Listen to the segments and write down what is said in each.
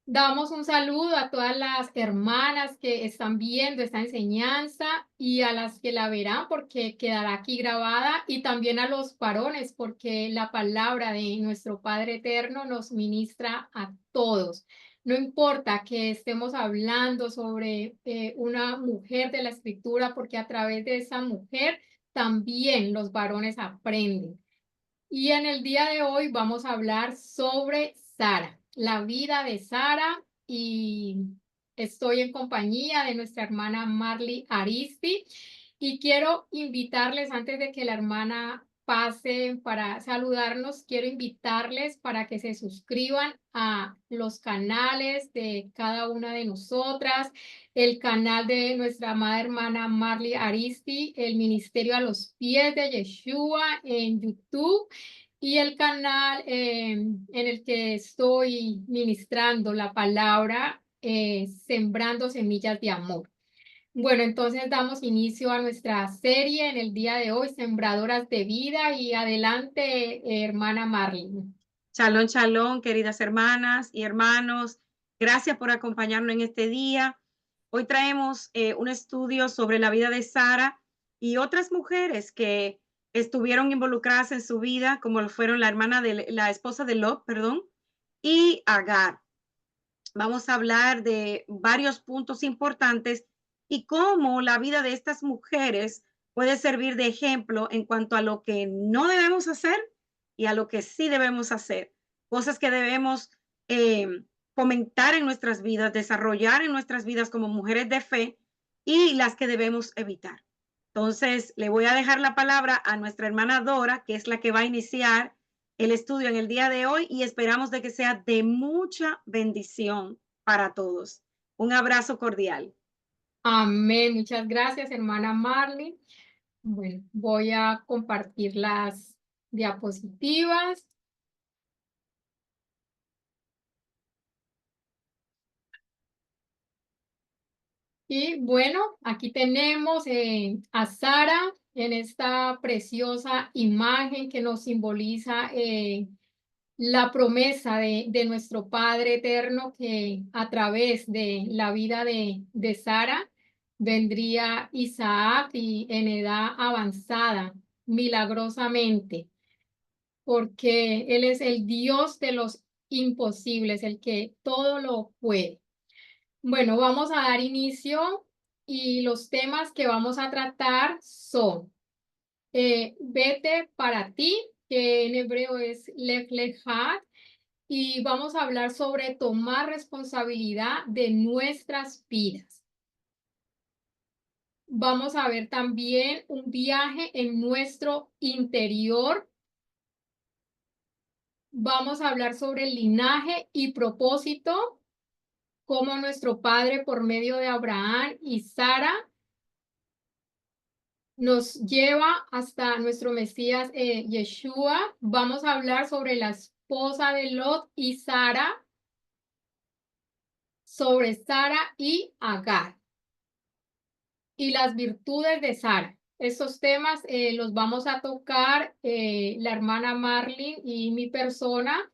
Damos un saludo a todas las hermanas que están viendo esta enseñanza y a las que la verán porque quedará aquí grabada y también a los varones porque la palabra de nuestro Padre Eterno nos ministra a todos. No importa que estemos hablando sobre una mujer de la Escritura porque a través de esa mujer también los varones aprenden. Y en el día de hoy vamos a hablar sobre Sara, la vida de Sara, y estoy en compañía de nuestra hermana Marley Aristi y quiero invitarles antes de que la hermana pase para saludarnos, quiero invitarles para que se suscriban a los canales de cada una de nosotras, el canal de nuestra amada hermana Marley Aristi, el Ministerio a los Pies de Yeshua en YouTube y el canal en el que estoy ministrando la palabra, Sembrando Semillas de Amor. Bueno, entonces damos inicio a nuestra serie en el día de hoy, Sembradoras de Vida, y adelante, hermana Marlene. Shalom, shalom, queridas hermanas y hermanos. Gracias por acompañarnos en este día. Hoy traemos un estudio sobre la vida de Sara y otras mujeres que estuvieron involucradas en su vida, como lo fueron la esposa de Lot, perdón, y Agar. Vamos a hablar de varios puntos importantes y cómo la vida de estas mujeres puede servir de ejemplo en cuanto a lo que no debemos hacer y a lo que sí debemos hacer. Cosas que debemos fomentar en nuestras vidas, desarrollar en nuestras vidas como mujeres de fe y las que debemos evitar. Entonces, le voy a dejar la palabra a nuestra hermana Dora, que es la que va a iniciar el estudio en el día de hoy y esperamos de que sea de mucha bendición para todos. Un abrazo cordial. Amén. Muchas gracias, hermana Marlene. Bueno, voy a compartir las diapositivas. Y bueno, aquí tenemos a Sara en esta preciosa imagen que nos simboliza la promesa de nuestro Padre Eterno que a través de la vida de Sara vendría Isaac y en edad avanzada, milagrosamente, porque Él es el Dios de los imposibles, el que todo lo puede. Bueno, vamos a dar inicio y los temas que vamos a tratar son vete para ti, que en hebreo es Lech Lecha, y vamos a hablar sobre tomar responsabilidad de nuestras vidas. Vamos a ver también un viaje en nuestro interior. Vamos a hablar sobre el linaje y propósito, cómo nuestro Padre por medio de Abraham y Sara nos lleva hasta nuestro Mesías Yeshua. Vamos a hablar sobre la esposa de Lot y Sara, sobre Sara y Agar y las virtudes de Sara. Estos temas los vamos a tocar la hermana Marlene y mi persona.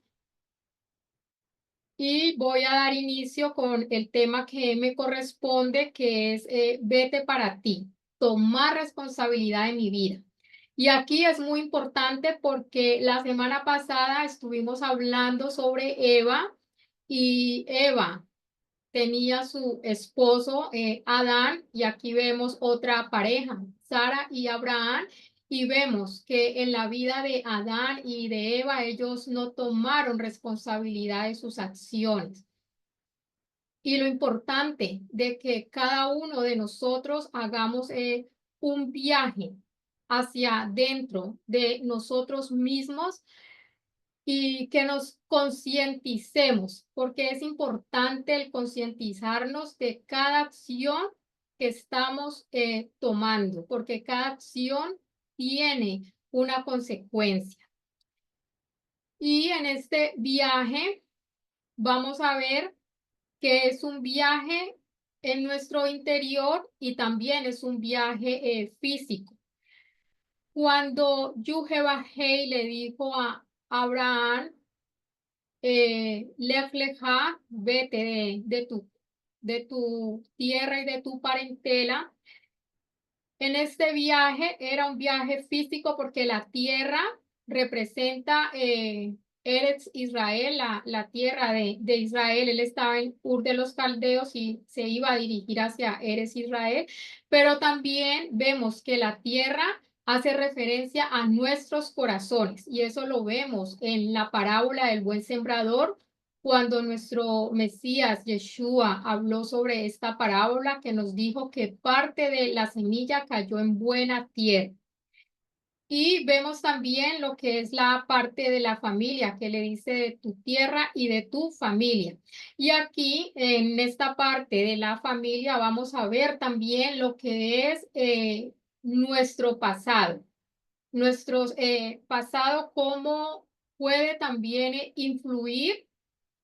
Y voy a dar inicio con el tema que me corresponde, que es vete para ti, tomar responsabilidad de mi vida. Y aquí es muy importante porque la semana pasada estuvimos hablando sobre Eva y Eva tenía su esposo Adán y aquí vemos otra pareja, Sara y Abraham, y vemos que en la vida de Adán y de Eva ellos no tomaron responsabilidad de sus acciones. Y lo importante de que cada uno de nosotros hagamos un viaje hacia dentro de nosotros mismos y que nos concienticemos, porque es importante el concientizarnos de cada acción que estamos tomando, porque cada acción tiene una consecuencia. Y en este viaje vamos a ver que es un viaje en nuestro interior y también es un viaje físico. Cuando Yuhebahei le dijo a Abraham, Lech lecha, vete de tu tierra y de tu parentela. En este viaje era un viaje físico porque la tierra representa Eretz Israel, la tierra de Israel. Él estaba en Ur de los Caldeos y se iba a dirigir hacia Eretz Israel, pero también vemos que la tierra hace referencia a nuestros corazones y eso lo vemos en la parábola del buen sembrador cuando nuestro Mesías Yeshua habló sobre esta parábola que nos dijo que parte de la semilla cayó en buena tierra. Y vemos también lo que es la parte de la familia, que le dice de tu tierra y de tu familia. Y aquí, en esta parte de la familia, vamos a ver también lo que es nuestro pasado. Nuestro pasado, cómo puede también influir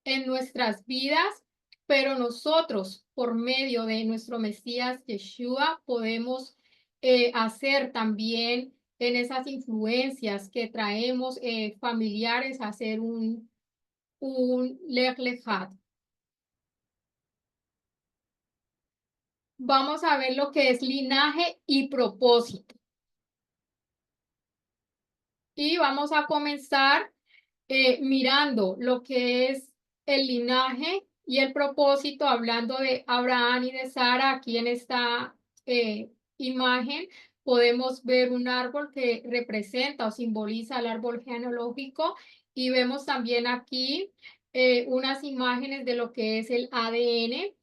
en nuestras vidas, pero nosotros, por medio de nuestro Mesías Yeshua, podemos hacer también en esas influencias que traemos familiares, hacer un Lech Lecha. Vamos a ver lo que es linaje y propósito. Y vamos a comenzar mirando lo que es el linaje y el propósito, hablando de Abraham y de Sara. Aquí en esta imagen podemos ver un árbol que representa o simboliza el árbol genealógico y vemos también aquí unas imágenes de lo que es el ADN,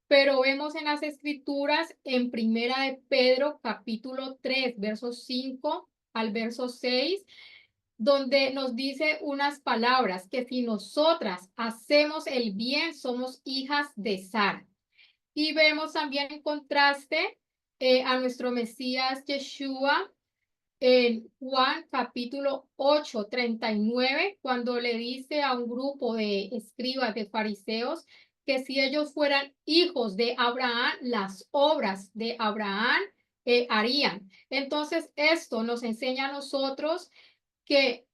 pero vemos en las escrituras en Primera de Pedro, capítulo 3, versos 5 al verso 6, donde nos dice unas palabras que si nosotras hacemos el bien, somos hijas de Sara. Y vemos también en contraste a nuestro Mesías Yeshua en Juan capítulo 8, 39, cuando le dice a un grupo de escribas, de fariseos, que si ellos fueran hijos de Abraham, las obras de Abraham harían. Entonces, esto nos enseña a nosotros que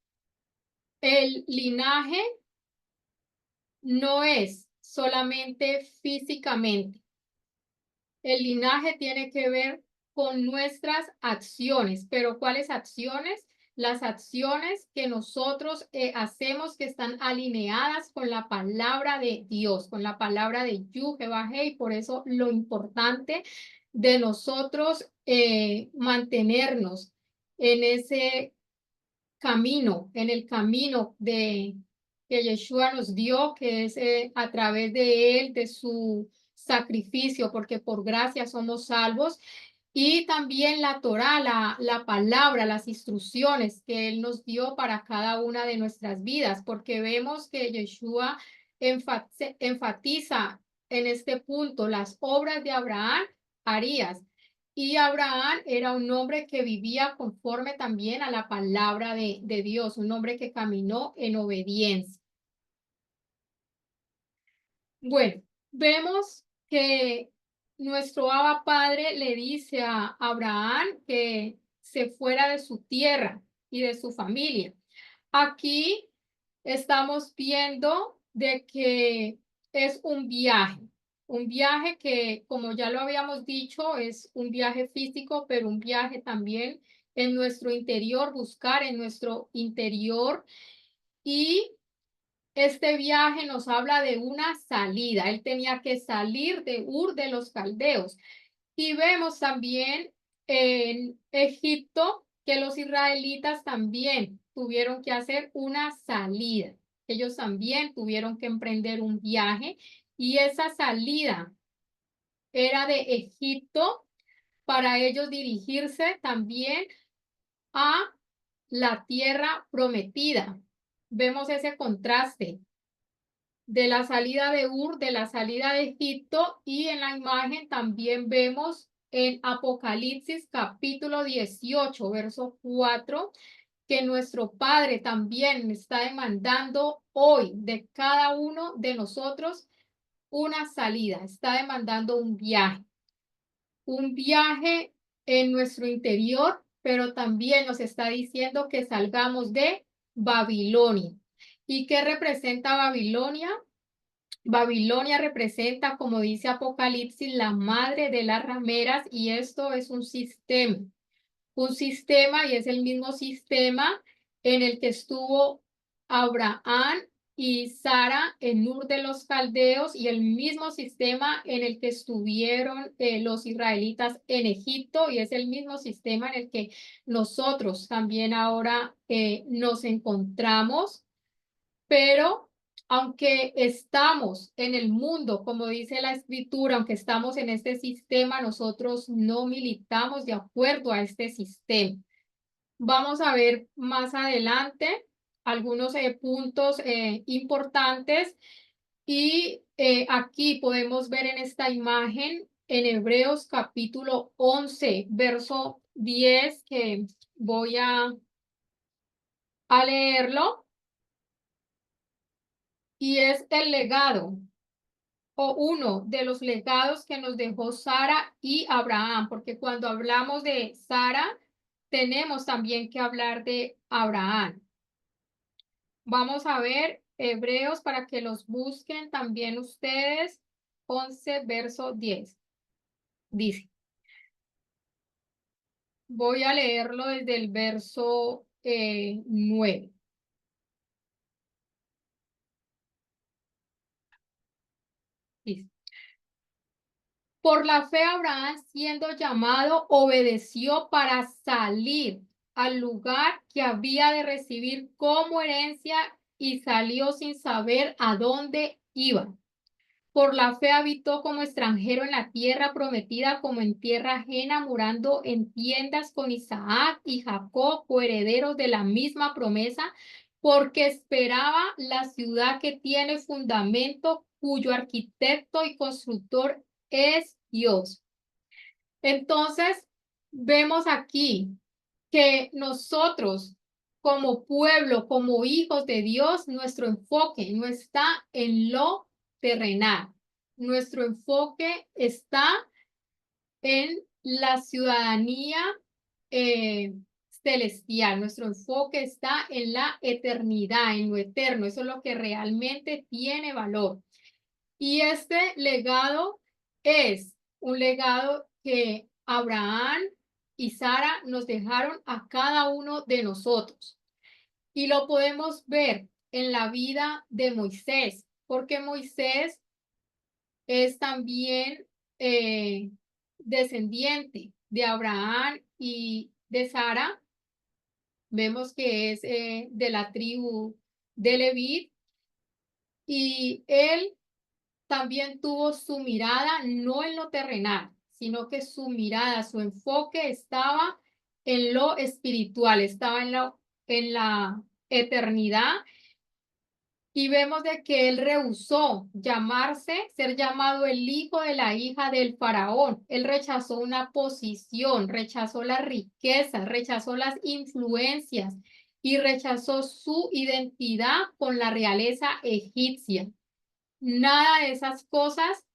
el linaje no es solamente físicamente. El linaje tiene que ver con nuestras acciones, pero ¿cuáles acciones? Las acciones que nosotros hacemos que están alineadas con la palabra de Dios, con la palabra de Yuhebahé, y por eso lo importante de nosotros mantenernos en ese camino, en el camino que Yeshua nos dio, que es a través de él, de su sacrificio, porque por gracia somos salvos, y también la Torá, la palabra, las instrucciones que él nos dio para cada una de nuestras vidas, porque vemos que Yeshua enfatiza en este punto las obras de Abraham harías. Y Abraham era un hombre que vivía conforme también a la palabra de Dios, un hombre que caminó en obediencia. Bueno, vemos que nuestro Abba Padre le dice a Abraham que se fuera de su tierra y de su familia. Aquí estamos viendo de que es un viaje que, como ya lo habíamos dicho, es un viaje físico, pero un viaje también en nuestro interior, buscar en nuestro interior. Y este viaje nos habla de una salida. Él tenía que salir de Ur de los Caldeos. Y vemos también en Egipto que los israelitas también tuvieron que hacer una salida. Ellos también tuvieron que emprender un viaje y esa salida era de Egipto para ellos dirigirse también a la tierra prometida. Vemos ese contraste de la salida de Ur, de la salida de Egipto, y en la imagen también vemos en Apocalipsis capítulo 18, verso 4, que nuestro Padre también está demandando hoy de cada uno de nosotros una salida, está demandando un viaje en nuestro interior, pero también nos está diciendo que salgamos de Babilonia. ¿Y qué representa Babilonia? Babilonia representa, como dice Apocalipsis, la madre de las rameras, y esto es un sistema, y es el mismo sistema en el que estuvo Abraham y Sara en Ur de los Caldeos, y el mismo sistema en el que estuvieron los israelitas en Egipto, y es el mismo sistema en el que nosotros también ahora nos encontramos. Pero aunque estamos en el mundo, como dice la escritura, aunque estamos en este sistema, nosotros no militamos de acuerdo a este sistema. Vamos a ver más adelante algunos puntos importantes, y aquí podemos ver en esta imagen en Hebreos capítulo 11, verso 10, que voy a leerlo, y es el legado, o uno de los legados que nos dejó Sara y Abraham, porque cuando hablamos de Sara, tenemos también que hablar de Abraham. Vamos a ver Hebreos para que los busquen también ustedes. 11, verso 10. Dice, voy a leerlo desde el verso 9. Dice, por la fe Abraham, siendo llamado, obedeció para salir al lugar que había de recibir como herencia, y salió sin saber a dónde iba. Por la fe habitó como extranjero en la tierra prometida, como en tierra ajena, morando en tiendas con Isaac y Jacob, coherederos de la misma promesa, porque esperaba la ciudad que tiene fundamento, cuyo arquitecto y constructor es Dios. Entonces, vemos aquí que nosotros, como pueblo, como hijos de Dios, nuestro enfoque no está en lo terrenal. Nuestro enfoque está en la ciudadanía eh, celestial. Nuestro enfoque está en la eternidad, en lo eterno. Eso es lo que realmente tiene valor. Y este legado es un legado que Abraham y Sara nos dejaron a cada uno de nosotros. Y lo podemos ver en la vida de Moisés, porque Moisés es también eh, descendiente de Abraham y de Sara. Vemos que es de la tribu de Leví, y él también tuvo su mirada no en lo terrenal, sino que su mirada, su enfoque estaba en lo espiritual, estaba en la eternidad. Y vemos de que él rehusó ser llamado el hijo de la hija del faraón. Él rechazó una posición, rechazó las riquezas, rechazó las influencias, y rechazó su identidad con la realeza egipcia. Nada de esas cosas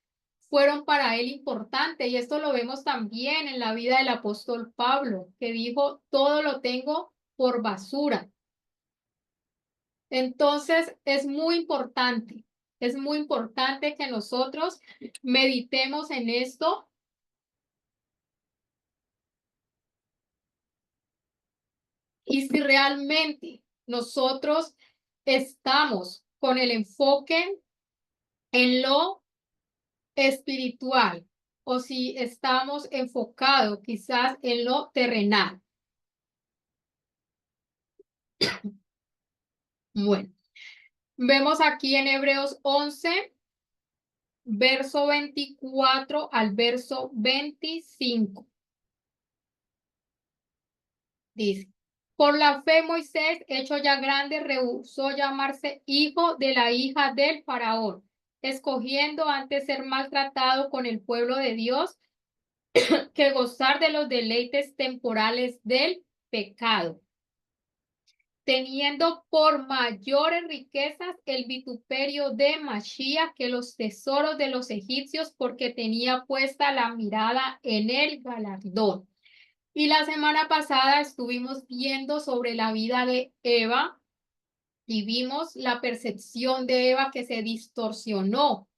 fueron para él importantes, y esto lo vemos también en la vida del apóstol Pablo, que dijo, todo lo tengo por basura. Entonces, es muy importante que nosotros meditemos en esto, y si realmente nosotros estamos con el enfoque en lo espiritual, o si estamos enfocados quizás en lo terrenal. Bueno, vemos aquí en Hebreos 11, verso 24 al verso 25. Dice, por la fe Moisés, hecho ya grande, rehusó llamarse hijo de la hija del faraón, escogiendo antes ser maltratado con el pueblo de Dios que gozar de los deleites temporales del pecado, teniendo por mayores riquezas el vituperio de Mashiach que los tesoros de los egipcios, porque tenía puesta la mirada en el galardón. Y la semana pasada estuvimos viendo sobre la vida de Eva, y vimos la percepción de Eva que se distorsionó.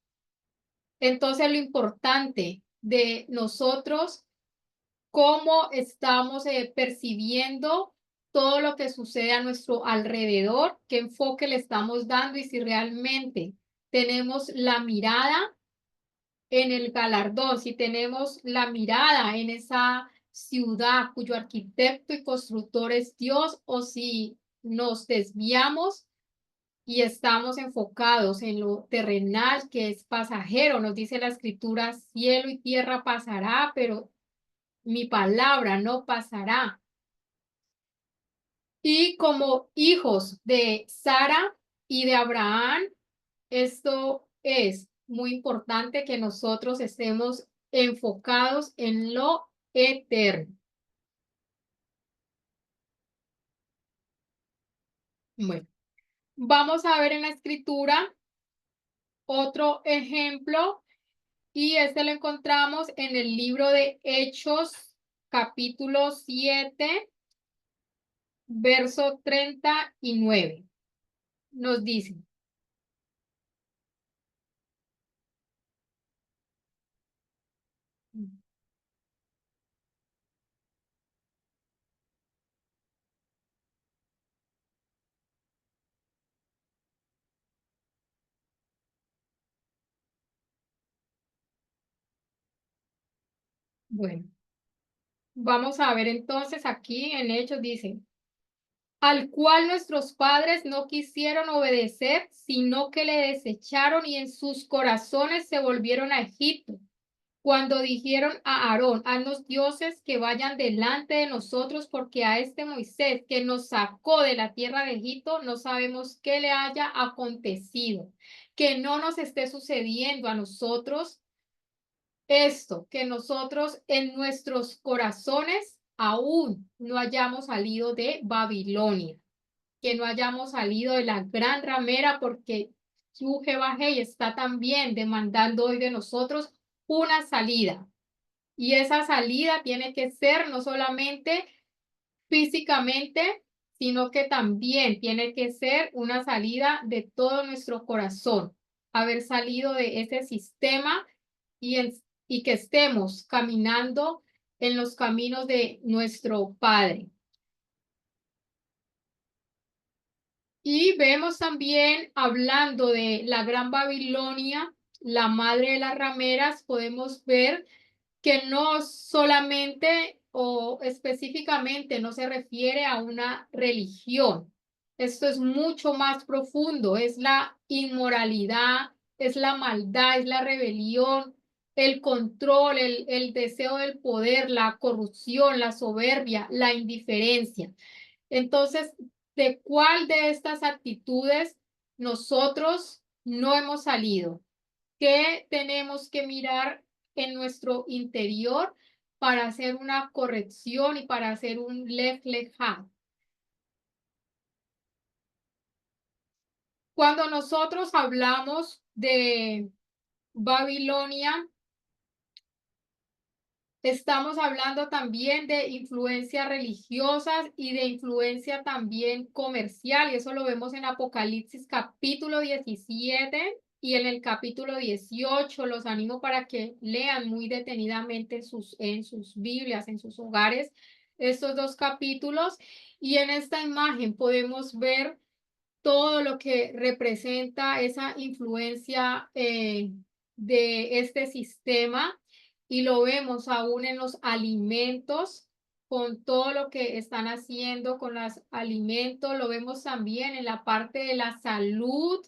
Entonces, lo importante de nosotros, cómo estamos percibiendo todo lo que sucede a nuestro alrededor, qué enfoque le estamos dando y si realmente tenemos la mirada en el galardón, si tenemos la mirada en esa ciudad cuyo arquitecto y constructor es Dios, o si nos desviamos y estamos enfocados en lo terrenal que es pasajero. Nos dice la escritura, cielo y tierra pasará, pero mi palabra no pasará. Y como hijos de Sara y de Abraham, esto es muy importante que nosotros estemos enfocados en lo eterno. Bueno, vamos a ver en la escritura otro ejemplo y este lo encontramos en el libro de Hechos, capítulo 7, verso 39. Nos dice, bueno, vamos a ver entonces aquí en Hechos dice, al cual nuestros padres no quisieron obedecer, sino que le desecharon y en sus corazones se volvieron a Egipto. Cuando dijeron a Aarón, haznos dioses que vayan delante de nosotros, porque a este Moisés que nos sacó de la tierra de Egipto, no sabemos qué le haya acontecido, que no nos esté sucediendo a nosotros esto, que nosotros en nuestros corazones aún no hayamos salido de Babilonia, que no hayamos salido de la gran ramera, porque Jehová está también demandando hoy de nosotros una salida. Y esa salida tiene que ser no solamente físicamente, sino que también tiene que ser una salida de todo nuestro corazón, haber salido de ese sistema y, y que estemos caminando en los caminos de nuestro Padre. Y vemos también, hablando de la Gran Babilonia, la madre de las rameras, podemos ver que no solamente o específicamente no se refiere a una religión. Esto es mucho más profundo, es la inmoralidad, es la maldad, es la rebelión, el control, el deseo del poder, la corrupción, la soberbia, la indiferencia. Entonces, ¿de cuál de estas actitudes nosotros no hemos salido? ¿Qué tenemos que mirar en nuestro interior para hacer una corrección y para hacer un lef leja? Cuando nosotros hablamos de Babilonia, estamos hablando también de influencias religiosas y de influencia también comercial, y eso lo vemos en Apocalipsis capítulo 17 y en el capítulo 18. Los animo para que lean muy detenidamente en sus Biblias, en sus hogares, estos dos capítulos. Y en esta imagen podemos ver todo lo que representa esa influencia de este sistema y lo vemos aún en los alimentos, con todo lo que están haciendo con los alimentos, lo vemos también en la parte de la salud,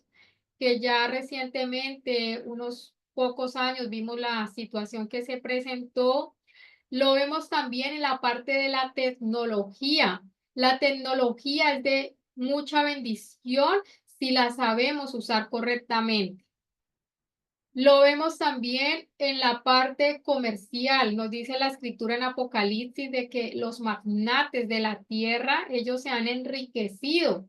que ya recientemente, unos pocos años, vimos la situación que se presentó. Lo vemos también en la parte de la tecnología. La tecnología es de mucha bendición si la sabemos usar correctamente. Lo vemos también en la parte comercial. Nos dice la escritura en Apocalipsis de que los magnates de la tierra, ellos se han enriquecido.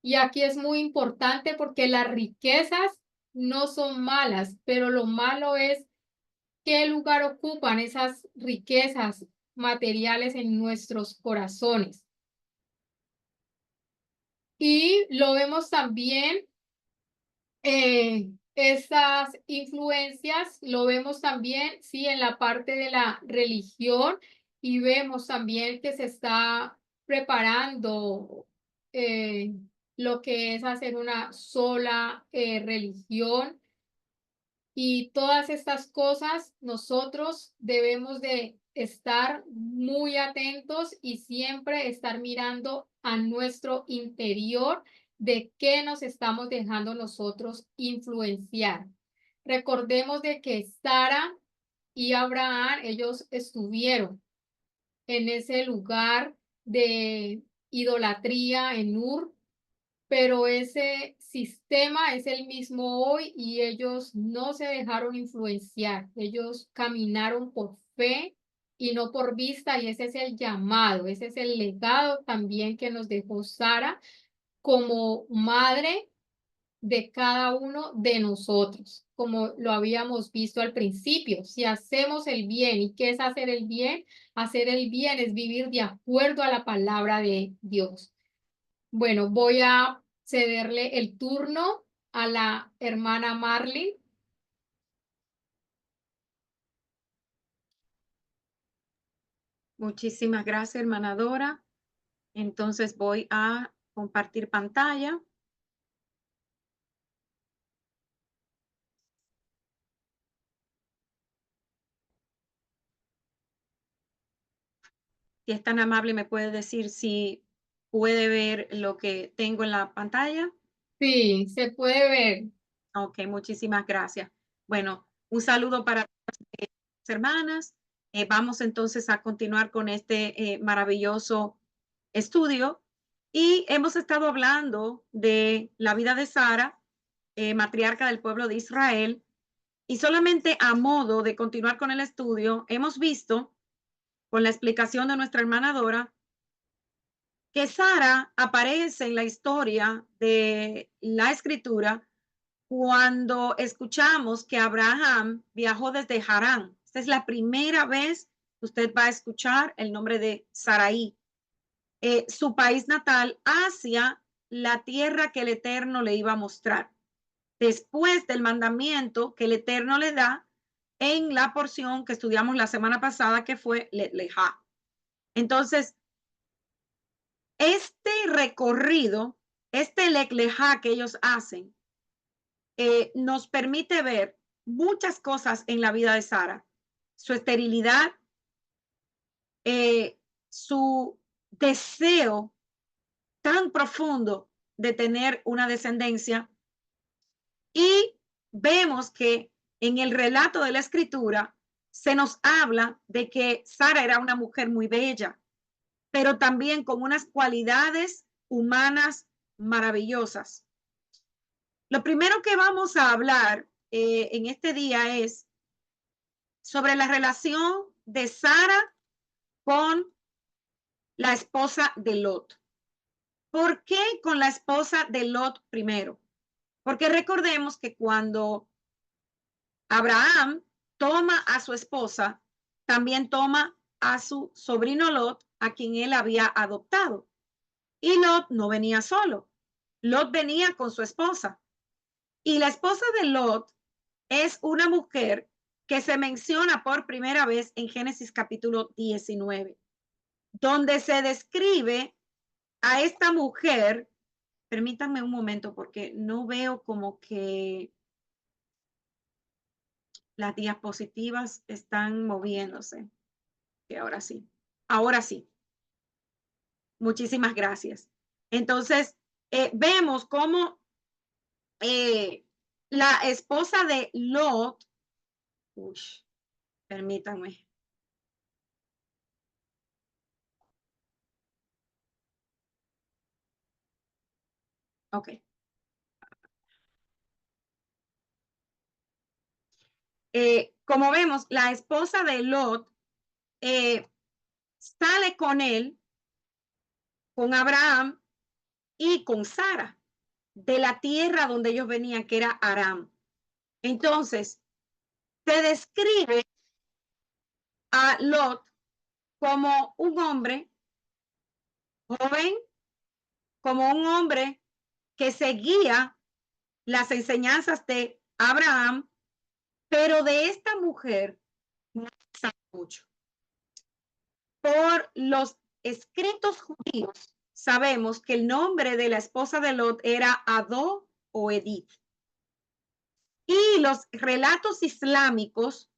Y aquí es muy importante porque las riquezas no son malas, pero lo malo es qué lugar ocupan esas riquezas materiales en nuestros corazones. Y lo vemos también, estas influencias, lo vemos también, sí, en la parte de la religión y vemos también que se está preparando lo que es hacer una sola religión y todas estas cosas nosotros debemos de estar muy atentos y siempre estar mirando a nuestro interior de qué nos estamos dejando nosotros influenciar. Recordemos de que Sara y Abraham, ellos estuvieron en ese lugar de idolatría en Ur, pero ese sistema es el mismo hoy y ellos no se dejaron influenciar, ellos caminaron por fe y no por vista, y ese es el llamado, ese es el legado también que nos dejó Sara como madre de cada uno de nosotros, como lo habíamos visto al principio. Si hacemos el bien, ¿y qué es hacer el bien? Hacer el bien es vivir de acuerdo a la palabra de Dios. Bueno, voy a cederle el turno a la hermana Marley. Muchísimas gracias, hermana Dora. Entonces voy a compartir pantalla. Si es tan amable, me puede decir si puede ver lo que tengo en la pantalla. Sí, se puede ver. Ok, muchísimas gracias. Bueno, un saludo para las hermanas. Vamos entonces a continuar con este maravilloso estudio. Y hemos estado hablando de la vida de Sara, matriarca del pueblo de Israel. Y solamente a modo de continuar con el estudio, hemos visto, con la explicación de nuestra hermana Dora, que Sara aparece en la historia de la escritura cuando escuchamos que Abraham viajó desde Harán. Esta es la primera vez que usted va a escuchar el nombre de Sarai, su país natal, hacia la tierra que el Eterno le iba a mostrar, después del mandamiento que el Eterno le da en la porción que estudiamos la semana pasada, que fue Lejá. Entonces, este recorrido, este Lejá que ellos hacen, nos permite ver muchas cosas en la vida de Sara, su esterilidad, su deseo tan profundo de tener una descendencia, y vemos que en el relato de la escritura se nos habla de que Sara era una mujer muy bella, pero también con unas cualidades humanas maravillosas. Lo primero que vamos a hablar en este día es sobre la relación de Sara con la esposa de Lot. ¿Por qué con la esposa de Lot primero? Porque recordemos que cuando Abraham toma a su esposa, también toma a su sobrino Lot, a quien él había adoptado. Y Lot no venía solo, Lot venía con su esposa. Y la esposa de Lot es una mujer que se menciona por primera vez en Génesis capítulo 19, donde se describe a esta mujer. Permítanme un momento porque no veo como que las diapositivas están moviéndose. Que ahora sí. Ahora sí. Muchísimas gracias. Entonces, vemos cómo la esposa de Lot, uy, permítanme. Ok. Como vemos, la esposa de Lot sale con él, con Abraham y con Sara, de la tierra donde ellos venían, que era Aram. Entonces, se describe a Lot como un hombre joven, como un hombre que seguía las enseñanzas de Abraham, pero de esta mujer no se sabe mucho. Por los escritos judíos sabemos que el nombre de la esposa de Lot era Adó o Edith. Y los relatos islámicos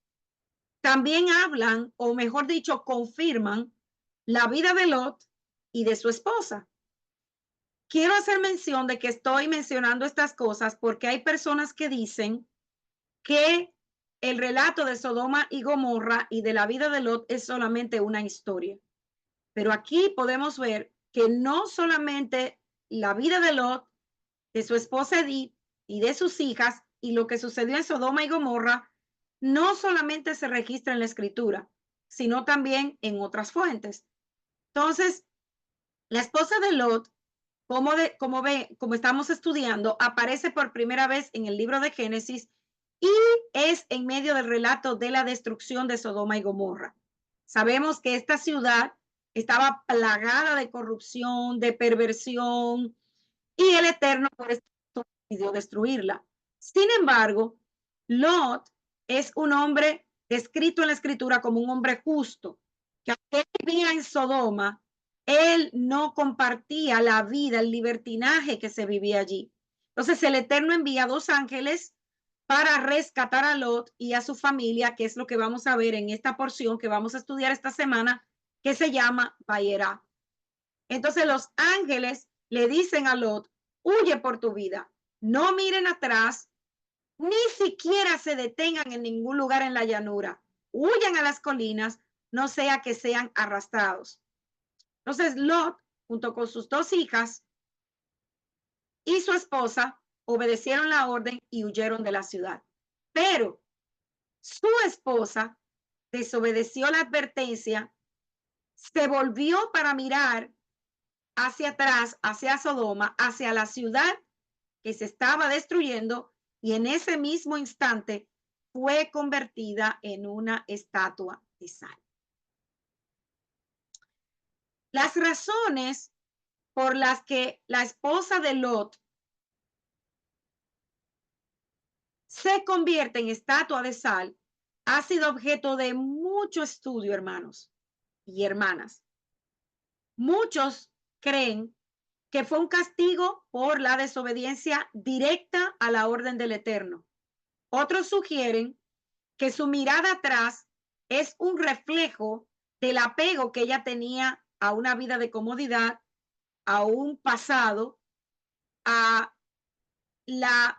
también hablan, o mejor dicho, confirman la vida de Lot y de su esposa. Quiero hacer mención de que estoy mencionando estas cosas porque hay personas que dicen que el relato de Sodoma y Gomorra y de la vida de Lot es solamente una historia. Pero aquí podemos ver que no solamente la vida de Lot, de su esposa Edith y de sus hijas y lo que sucedió en Sodoma y Gomorra, no solamente se registra en la escritura, sino también en otras fuentes. Entonces, la esposa de Lot, como estamos estudiando, aparece por primera vez en el libro de Génesis y es en medio del relato de la destrucción de Sodoma y Gomorra. Sabemos que esta ciudad estaba plagada de corrupción, de perversión, y el Eterno por eso decidió destruirla. Sin embargo, Lot es un hombre descrito en la escritura como un hombre justo, que aunque vivía en Sodoma, él no compartía la vida, el libertinaje que se vivía allí. Entonces el Eterno envía 2 ángeles para rescatar a Lot y a su familia, que es lo que vamos a ver en esta porción que vamos a estudiar esta semana, que se llama Bayera. Entonces los ángeles le dicen a Lot, huye por tu vida, no miren atrás, ni siquiera se detengan en ningún lugar en la llanura, huyan a las colinas, no sea que sean arrastrados. Entonces Lot, junto con sus 2 hijas y su esposa, obedecieron la orden y huyeron de la ciudad. Pero su esposa desobedeció la advertencia, se volvió para mirar hacia atrás, hacia Sodoma, hacia la ciudad que se estaba destruyendo, y en ese mismo instante fue convertida en una estatua de sal. Las razones por las que la esposa de Lot se convierte en estatua de sal ha sido objeto de mucho estudio, hermanos y hermanas. Muchos creen que fue un castigo por la desobediencia directa a la orden del Eterno. Otros sugieren que su mirada atrás es un reflejo del apego que ella tenía a una vida de comodidad, a un pasado, a la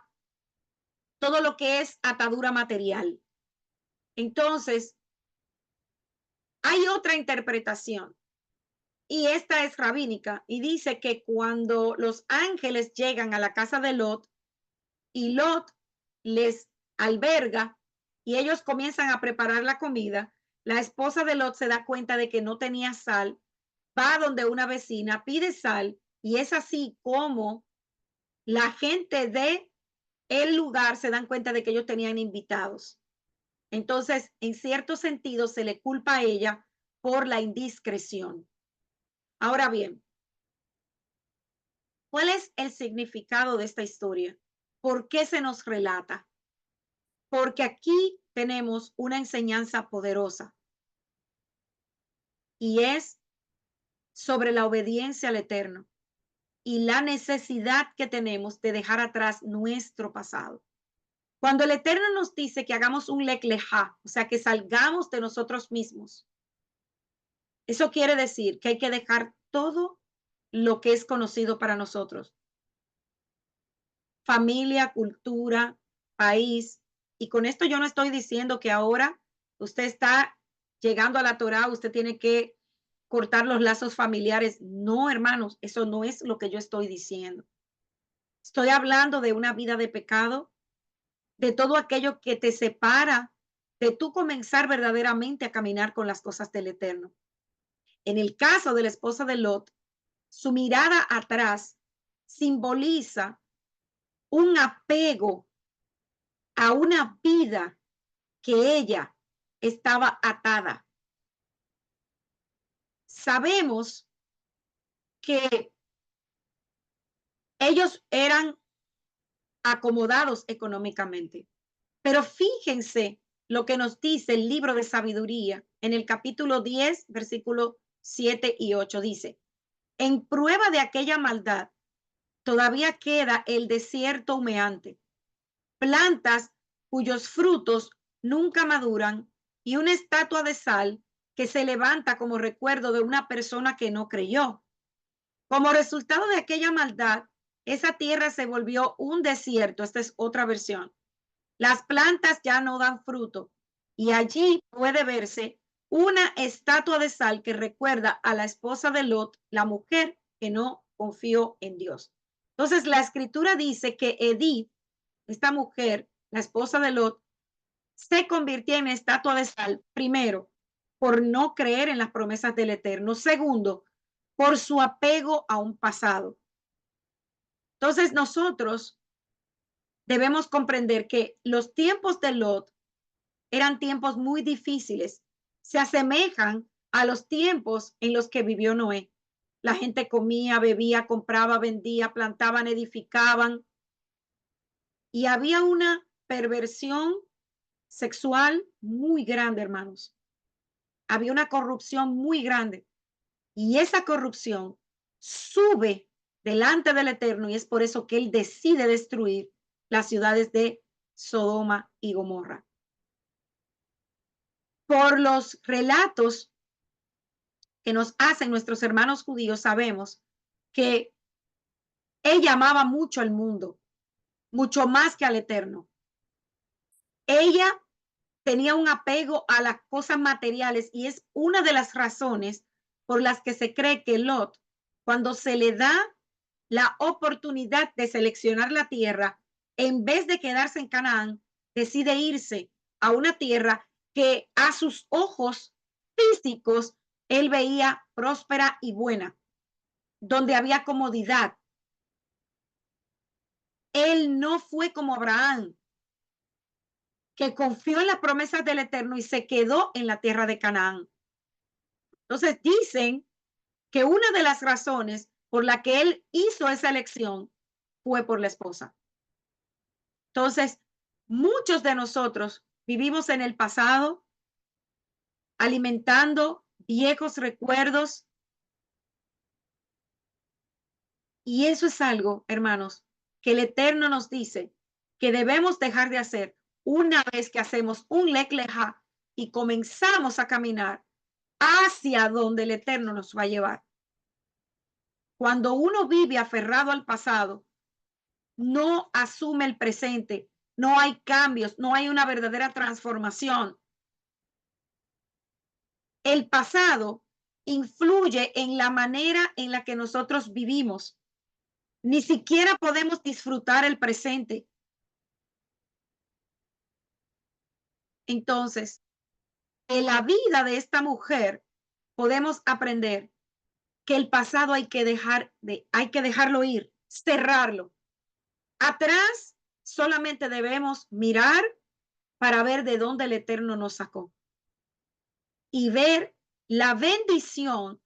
todo lo que es atadura material. Entonces, hay otra interpretación y esta es rabínica y dice que cuando los ángeles llegan a la casa de Lot y Lot les alberga y ellos comienzan a preparar la comida, la esposa de Lot se da cuenta de que no tenía sal, va donde una vecina, pide sal y es así como la gente de el lugar se dan cuenta de que ellos tenían invitados. Entonces, en cierto sentido, se le culpa a ella por la indiscreción. Ahora bien, ¿cuál es el significado de esta historia? ¿Por qué se nos relata? Porque aquí tenemos una enseñanza poderosa y es sobre la obediencia al Eterno y la necesidad que tenemos de dejar atrás nuestro pasado. Cuando el Eterno nos dice que hagamos un lek lejá, o sea, que salgamos de nosotros mismos, eso quiere decir que hay que dejar todo lo que es conocido para nosotros. Familia, cultura, país. Y con esto yo no estoy diciendo que ahora usted está llegando a la Torá, usted tiene que cortar los lazos familiares. No, hermanos, eso no es lo que yo estoy diciendo. Estoy hablando de una vida de pecado, de todo aquello que te separa de tú comenzar verdaderamente a caminar con las cosas del Eterno. En el caso de la esposa de Lot, su mirada atrás simboliza un apego a una vida que ella estaba atada. Sabemos que Ellos eran acomodados económicamente. Pero fíjense lo que nos dice el libro de sabiduría en el capítulo 10, versículos 7 y 8. Dice, en prueba de aquella maldad, todavía queda el desierto humeante, plantas cuyos frutos nunca maduran y una estatua de sal que se levanta como recuerdo de una persona que no creyó. Como resultado de aquella maldad, esa tierra se volvió un desierto. Esta es otra versión. Las plantas ya no dan fruto y allí puede verse una estatua de sal que recuerda a la esposa de Lot, la mujer que no confió en Dios. Entonces la escritura dice que Edith, esta mujer, la esposa de Lot, se convirtió en estatua de sal, primero, por no creer en las promesas del Eterno. Segundo, por su apego a un pasado. Entonces nosotros debemos comprender que los tiempos de Lot eran tiempos muy difíciles. Se asemejan a los tiempos en los que vivió Noé. La gente comía, bebía, compraba, vendía, plantaban, edificaban. Y había una perversión sexual muy grande, hermanos. Había una corrupción muy grande. Y esa corrupción sube delante del Eterno y es por eso que él decide destruir las ciudades de Sodoma y Gomorra. Por los relatos que nos hacen nuestros hermanos judíos, sabemos que ella amaba mucho al mundo, mucho más que al Eterno. Ella tenía un apego a las cosas materiales y es una de las razones por las que se cree que Lot, cuando se le da la oportunidad de seleccionar la tierra, en vez de quedarse en Canaán, decide irse a una tierra que a sus ojos físicos él veía próspera y buena, donde había comodidad. Él no fue como Abraham, que confió en las promesas del Eterno y se quedó en la tierra de Canaán. Entonces dicen que una de las razones por la que él hizo esa elección fue por la esposa. Entonces, muchos de nosotros vivimos en el pasado alimentando viejos recuerdos y eso es algo, hermanos, que el Eterno nos dice que debemos dejar de hacer una vez que hacemos un lek leja y comenzamos a caminar hacia donde el Eterno nos va a llevar. Cuando uno vive aferrado al pasado, no asume el presente, no hay cambios, no hay una verdadera transformación. El pasado influye en la manera en la que nosotros vivimos. Ni siquiera podemos disfrutar el presente. Entonces, en la vida de esta mujer podemos aprender que el pasado hay que dejarlo ir, cerrarlo. Atrás solamente debemos mirar para ver de dónde el Eterno nos sacó y ver la bendición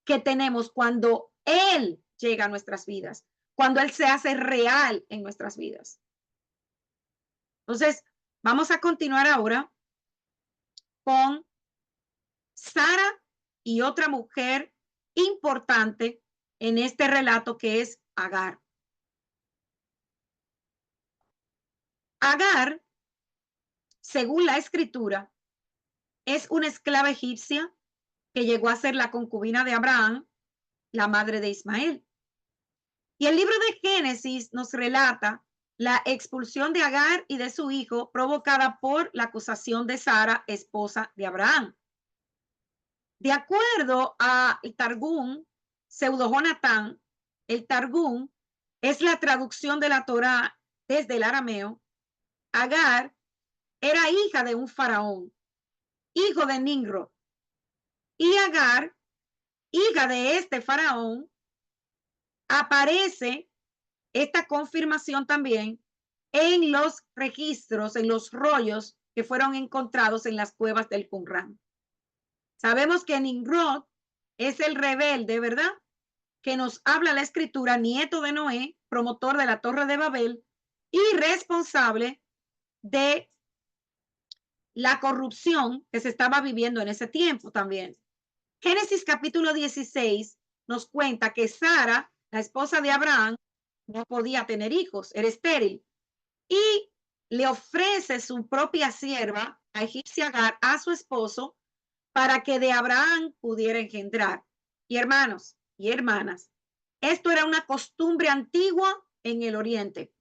que tenemos cuando Él llega a nuestras vidas, cuando Él se hace real en nuestras vidas. Entonces, vamos a continuar ahora con Sara y otra mujer importante en este relato que es Agar. Agar, según la escritura, es una esclava egipcia que llegó a ser la concubina de Abraham, la madre de Ismael. Y el libro de Génesis nos relata la expulsión de Agar y de su hijo provocada por la acusación de Sara, esposa de Abraham. De acuerdo al Targum, Pseudo Jonatán, el Targum es la traducción de la Torá desde el arameo. Agar era hija de un faraón, hijo de Nimrod. Y Agar, hija de este faraón, aparece esta confirmación también en los registros, en los rollos que fueron encontrados en las cuevas del Qumran. Sabemos que Nimrod es el rebelde, ¿verdad? que nos habla la escritura, nieto de Noé, promotor de la Torre de Babel y responsable de la corrupción que se estaba viviendo en ese tiempo también. Génesis capítulo 16 nos cuenta que Sara, la esposa de Abraham, no podía tener hijos, era estéril, y le ofrece su propia sierva, a egipcia Agar, a su esposo, para que de Abraham pudiera engendrar. Y hermanos y hermanas, esto era una costumbre antigua en el Oriente.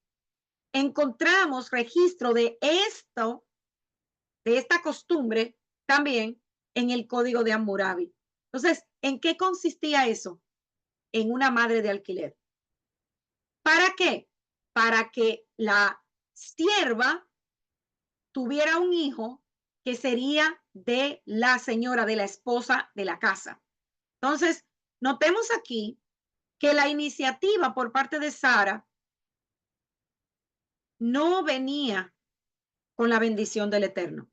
Encontramos registro de esto, de esta costumbre, también en el Código de Hammurabi. Entonces, ¿en qué consistía eso? En una madre de alquiler. ¿Para qué? Para que la sierva tuviera un hijo que sería de la señora, de la esposa de la casa. Entonces, notemos aquí que la iniciativa por parte de Sara no venía con la bendición del Eterno.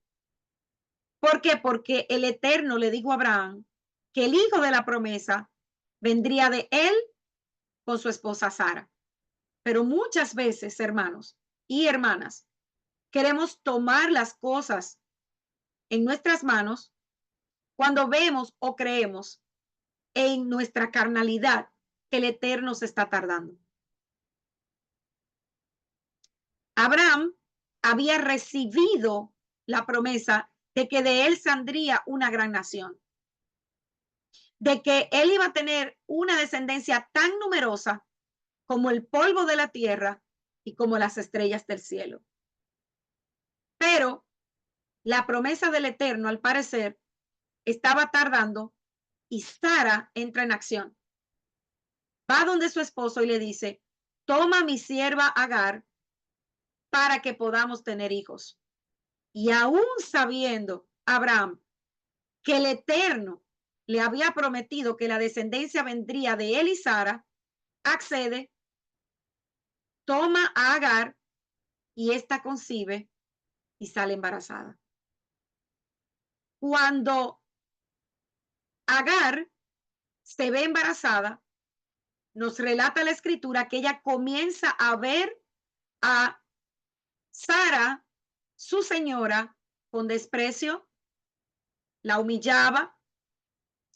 ¿Por qué? Porque el Eterno le dijo a Abraham que el hijo de la promesa vendría de él con su esposa Sara. Pero muchas veces, hermanos y hermanas, queremos tomar las cosas en nuestras manos cuando vemos o creemos en nuestra carnalidad que el Eterno se está tardando. Abraham había recibido la promesa de que de él saldría una gran nación, de que él iba a tener una descendencia tan numerosa como el polvo de la tierra y como las estrellas del cielo. Pero la promesa del Eterno, al parecer, estaba tardando y Sara entra en acción. Va donde su esposo y le dice, toma mi sierva Agar para que podamos tener hijos. Y aún sabiendo Abraham que el Eterno le había prometido que la descendencia vendría de él y Sara, accede, toma a Agar y ésta concibe y sale embarazada. Cuando Agar se ve embarazada, nos relata la escritura que ella comienza a ver a Sara, su señora, con desprecio, la humillaba.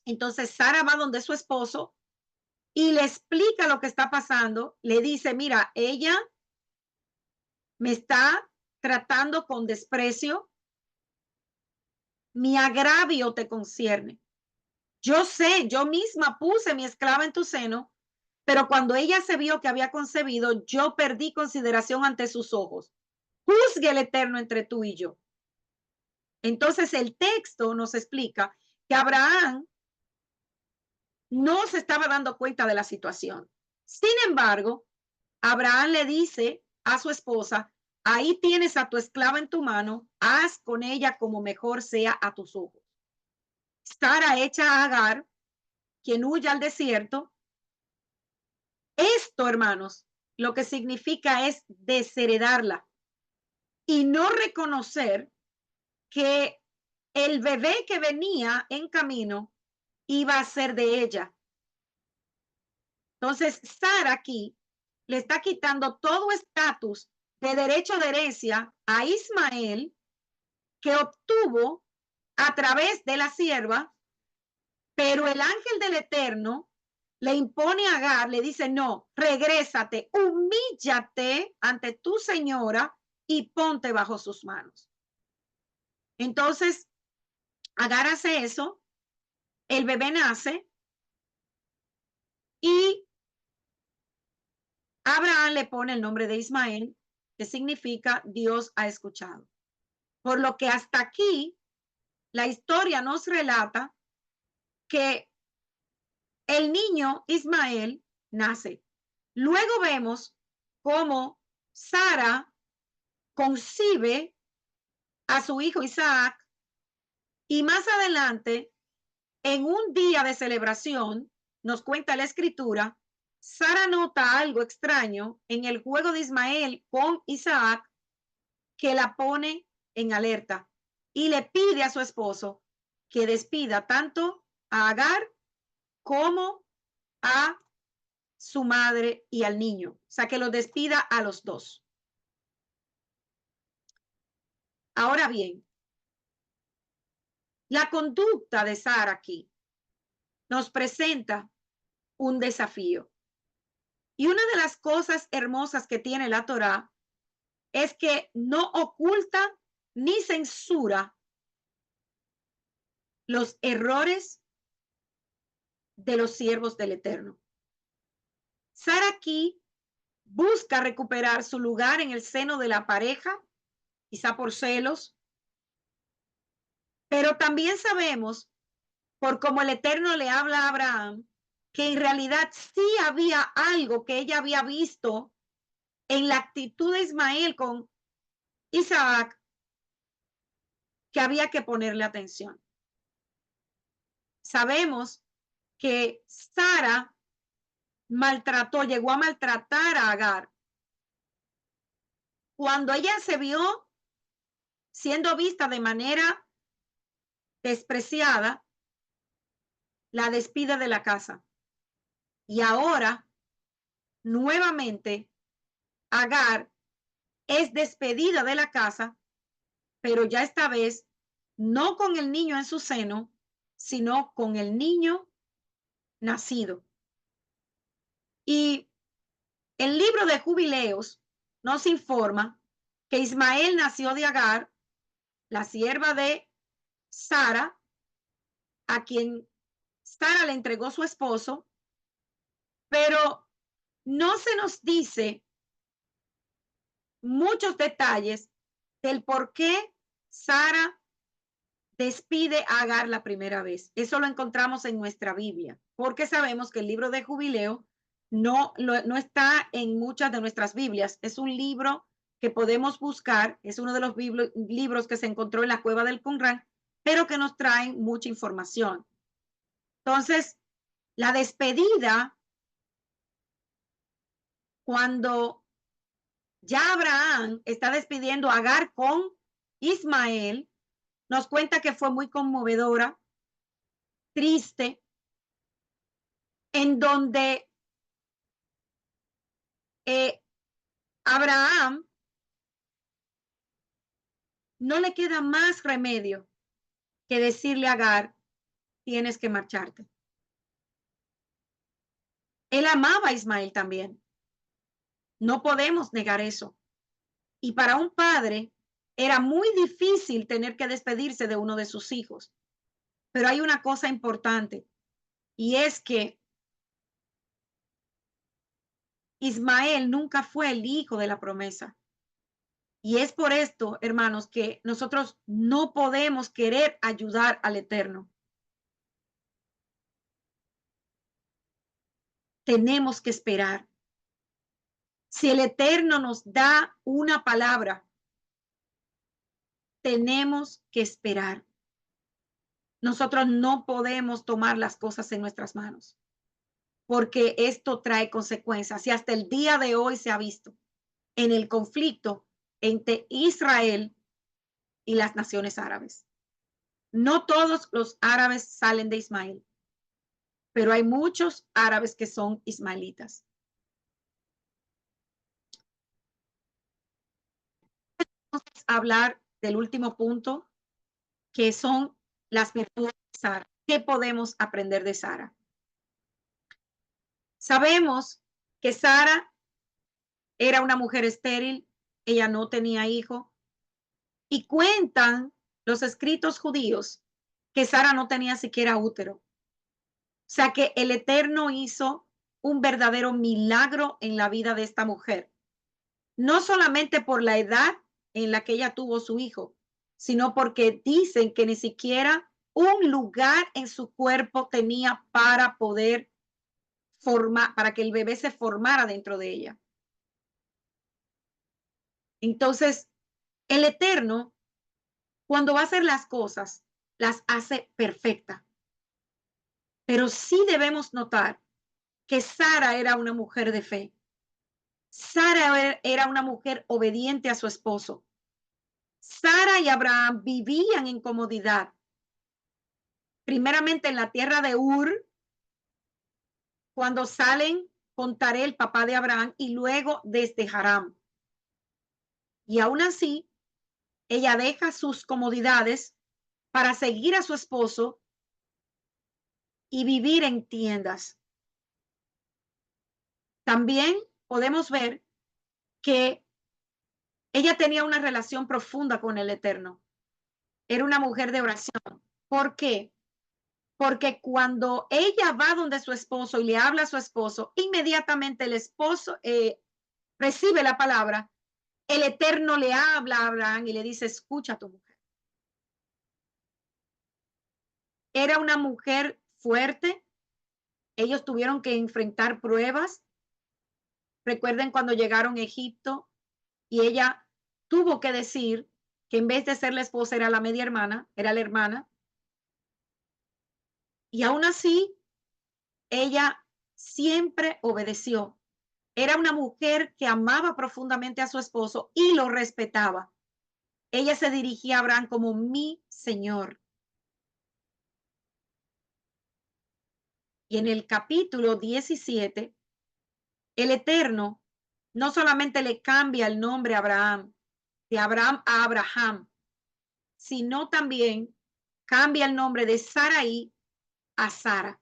Entonces Sara va donde su esposo y le explica lo que está pasando. Le dice, mira, ella me está tratando con desprecio, mi agravio te concierne. Yo sé, yo misma puse mi esclava en tu seno, pero cuando ella se vio que había concebido, yo perdí consideración ante sus ojos. Juzgue el Eterno entre tú y yo. Entonces el texto nos explica que Abraham no se estaba dando cuenta de la situación. Sin embargo, Abraham le dice a su esposa, ahí tienes a tu esclava en tu mano, haz con ella como mejor sea a tus ojos. Sara echa a Agar, quien huye al desierto. Esto, hermanos, lo que significa es desheredarla y no reconocer que el bebé que venía en camino iba a ser de ella. Entonces, Sara aquí le está quitando todo estatus de derecho de herencia a Ismael que obtuvo a través de la sierva, pero el ángel del Eterno le impone a Agar, le dice, no, regrésate, humíllate ante tu señora y ponte bajo sus manos. Entonces, Agar hace eso, el bebé nace y Abraham le pone el nombre de Ismael, que significa Dios ha escuchado. Por lo que hasta aquí la historia nos relata que el niño Ismael nace. Luego vemos cómo Sara concibe a su hijo Isaac y más adelante, en un día de celebración, nos cuenta la escritura, Sara nota algo extraño en el juego de Ismael con Isaac que la pone en alerta y le pide a su esposo que despida tanto a Agar como a su madre y al niño. O sea, que los despida a los dos. Ahora bien, la conducta de Sara aquí nos presenta un desafío. Y una de las cosas hermosas que tiene la Torá es que no oculta ni censura los errores de los siervos del Eterno. Sara aquí busca recuperar su lugar en el seno de la pareja, quizá por celos, pero también sabemos, por como el Eterno le habla a Abraham, que en realidad sí había algo que ella había visto en la actitud de Ismael con Isaac, que había que ponerle atención. Sabemos que Sara llegó a maltratar a Agar. Cuando ella se vio siendo vista de manera despreciada, la despide de la casa. Y ahora, nuevamente, Agar es despedida de la casa, pero ya esta vez no con el niño en su seno, sino con el niño nacido. Y el libro de Jubileos nos informa que Ismael nació de Agar, la sierva de Sara, a quien Sara le entregó su esposo, pero no se nos dice muchos detalles del por qué Sara despide a Agar la primera vez. Eso lo encontramos en nuestra Biblia, porque sabemos que el libro de Jubileo no está en muchas de nuestras Biblias. Es un libro que podemos buscar, es uno de los libros que se encontró en la cueva del Qumran, pero que nos traen mucha información. Entonces, la despedida, cuando ya Abraham está despidiendo a Agar con Ismael, nos cuenta que fue muy conmovedora, triste, en donde Abraham no le queda más remedio que decirle a Agar, tienes que marcharte. Él amaba a Ismael también. No podemos negar eso. Y para un padre era muy difícil tener que despedirse de uno de sus hijos. Pero hay una cosa importante, y es que Ismael nunca fue el hijo de la promesa. Y es por esto, hermanos, que nosotros no podemos querer ayudar al Eterno. Tenemos que esperar. Si el Eterno nos da una palabra, tenemos que esperar. Nosotros no podemos tomar las cosas en nuestras manos, porque esto trae consecuencias. Y hasta el día de hoy se ha visto en el conflicto entre Israel y las naciones árabes. No todos los árabes salen de Ismael, pero hay muchos árabes que son ismaelitas. Vamos a hablar del último punto, que son las virtudes de Sara. ¿Qué podemos aprender de Sara? Sabemos que Sara era una mujer estéril, ella no tenía hijo, y cuentan los escritos judíos que Sara no tenía siquiera útero. O sea que el Eterno hizo un verdadero milagro en la vida de esta mujer, no solamente por la edad en la que ella tuvo su hijo, sino porque dicen que ni siquiera un lugar en su cuerpo tenía para poder formar, para que el bebé se formara dentro de ella. Entonces, el Eterno, cuando va a hacer las cosas, las hace perfectas. Pero sí debemos notar que Sara era una mujer de fe. Sara era una mujer obediente a su esposo. Sara y Abraham vivían en comodidad. Primeramente en la tierra de Ur, cuando salen con Taré, el papá de Abraham, y luego desde Harán. Y aún así, ella deja sus comodidades para seguir a su esposo y vivir en tiendas. También podemos ver que ella tenía una relación profunda con el Eterno. Era una mujer de oración. ¿Por qué? Porque cuando ella va donde su esposo y le habla a su esposo, inmediatamente el esposo recibe la palabra. El Eterno le habla a Abraham y le dice, escucha a tu mujer. Era una mujer fuerte. Ellos tuvieron que enfrentar pruebas. Recuerden cuando llegaron a Egipto y ella tuvo que decir que en vez de ser la esposa era la media hermana, era la hermana. Y aún así, ella siempre obedeció. Era una mujer que amaba profundamente a su esposo y lo respetaba. Ella se dirigía a Abraham como mi Señor. Y en el capítulo 17, el Eterno no solamente le cambia el nombre a Abraham, de Abraham a Abraham, sino también cambia el nombre de Sarai a Sara.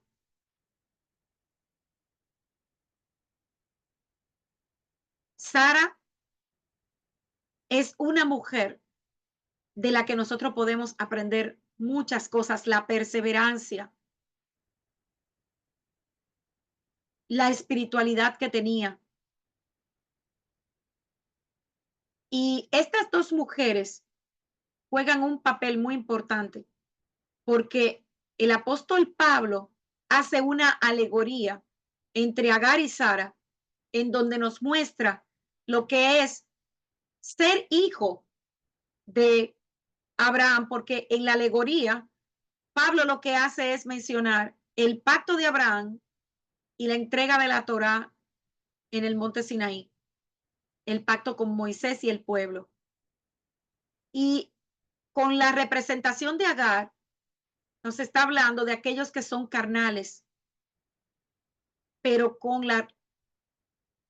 Sara es una mujer de la que nosotros podemos aprender muchas cosas, la perseverancia, la espiritualidad que tenía. Y estas dos mujeres juegan un papel muy importante porque el apóstol Pablo hace una alegoría entre Agar y Sara en donde nos muestra lo que es ser hijo de Abraham, porque en la alegoría Pablo lo que hace es mencionar el pacto de Abraham y la entrega de la Torá en el monte Sinaí, el pacto con Moisés y el pueblo. Y con la representación de Agar, nos está hablando de aquellos que son carnales, pero con la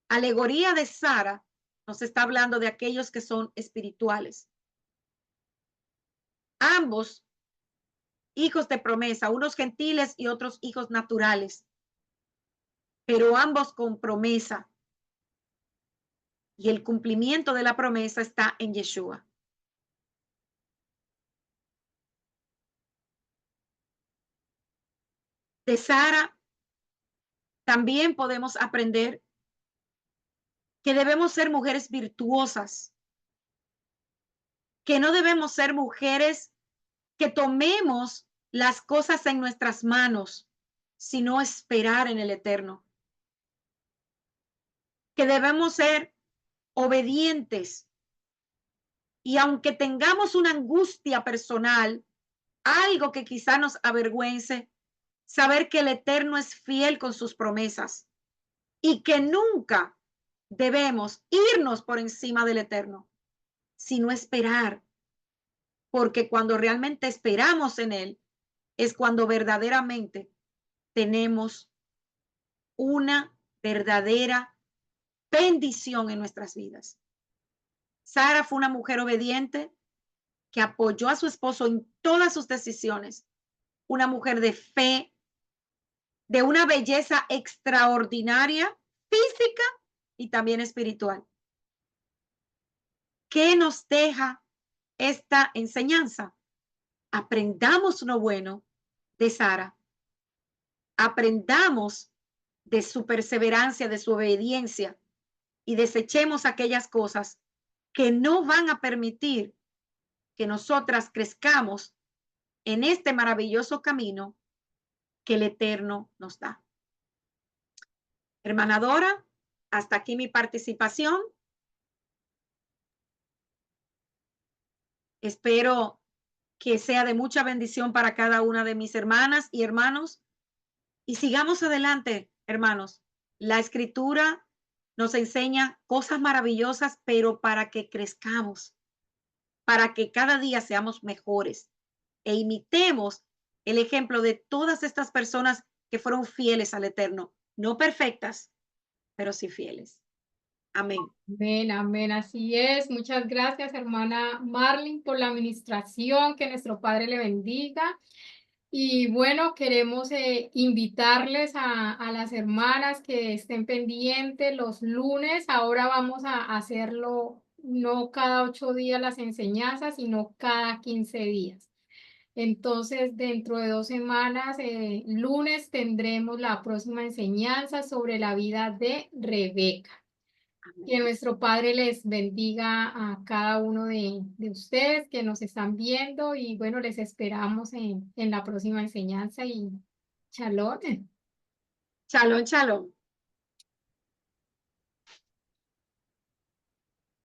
alegoría de Sara, nos está hablando de aquellos que son espirituales. Ambos hijos de promesa, unos gentiles y otros hijos naturales, pero ambos con promesa. Y el cumplimiento de la promesa está en Yeshua. De Sara también podemos aprender que debemos ser mujeres virtuosas, que no debemos ser mujeres que tomemos las cosas en nuestras manos, sino esperar en el Eterno. Que debemos ser obedientes y aunque tengamos una angustia personal, algo que quizá nos avergüence, saber que el Eterno es fiel con sus promesas y que nunca debemos irnos por encima del Eterno, sino esperar, porque cuando realmente esperamos en Él, es cuando verdaderamente tenemos una verdadera bendición en nuestras vidas. Sara fue una mujer obediente que apoyó a su esposo en todas sus decisiones, una mujer de fe, de una belleza extraordinaria, física y también espiritual. ¿Qué nos deja esta enseñanza? Aprendamos lo bueno de Sara, aprendamos de su perseverancia, de su obediencia y desechemos aquellas cosas que no van a permitir que nosotras crezcamos en este maravilloso camino que el Eterno nos da. Hermana Dora, hasta aquí mi participación. Espero que sea de mucha bendición para cada una de mis hermanas y hermanos. Y sigamos adelante, hermanos. La escritura nos enseña cosas maravillosas, pero para que crezcamos, para que cada día seamos mejores e imitemos el ejemplo de todas estas personas que fueron fieles al Eterno, no perfectas, pero sí fieles. Amén. Amén, amén, así es. Muchas gracias, hermana Marlene, por la administración. Que nuestro Padre le bendiga. Y bueno, queremos invitarles a las hermanas que estén pendientes los lunes. Ahora vamos a hacerlo no cada 8 días las enseñanzas, sino cada 15 días. Entonces, dentro de 2 semanas, lunes, tendremos la próxima enseñanza sobre la vida de Rebeca. Que Amén. nuestro Padre les bendiga a cada uno de ustedes que nos están viendo y bueno, les esperamos en la próxima enseñanza y shalom. Shalom, shalom.